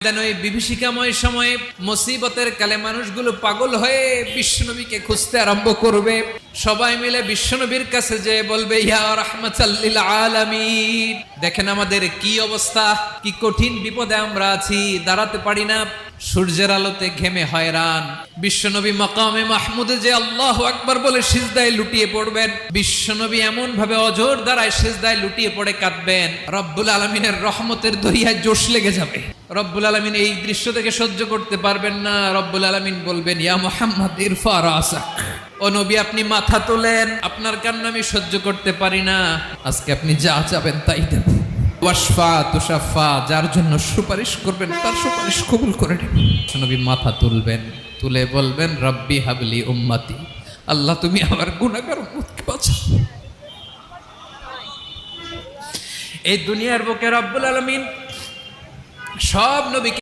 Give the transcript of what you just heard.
ওই বিভীষিকাময় সময়ে মুসিবতের কালে মানুষগুলো পাগল হয়ে বিশ্বনবীকে খুঁজতে আরম্ভ করবে। সবাই মিলে বিশ্বনবীর কাছে যেয়ে বলবে, ইয়া রাহমাতাল লিল আলামিন, দেখেন আমাদের কি অবস্থা, কি কঠিন বিপদে আমরা আছি, দাঁড়াতে পারি না, সূর্যের আলোতে ঘেমে হয়রান। বিশ্বনবী মাকামে মাহমুদে যে আল্লাহু আকবার বলে সিজদায় লুটিয়ে পড়বেন, বিশ্বনবী এমন ভাবে অজর দ্বারায় সিজদায় লুটিয়ে পড়ে কাঁদবেন, রব্বুল আলামিনের রহমতের দরিয়ায় জোশ লেগে যাবে। রব্বুল আলামিন এই দৃশ্য থেকে সহ্য করতে পারবেন না। রব্বুল আলামিন বলবেন, ইয়া মুহাম্মদ ইরফা রাসাক, ও নবী আপনি মাথা তোলেন, আপনার কান্না আমি সহ্য করতে পারি না, আজকে আপনি যা চাবেন তাই দেব। ওয়াশফা তুশাফা, যার জন্য সুপারিশ করবেন তার সুপারিশ কবুল করে নেবেন। নবী মাথা তুলবেন, তুলে বলবেন, রব্বি হাবলি উম্মতি, আল্লাহ তুমি আমার গুনাহগার উম্মতকে বাঁচাও। এই দুনিয়ার বুকে রব্বুল আলামিন সব নবীকে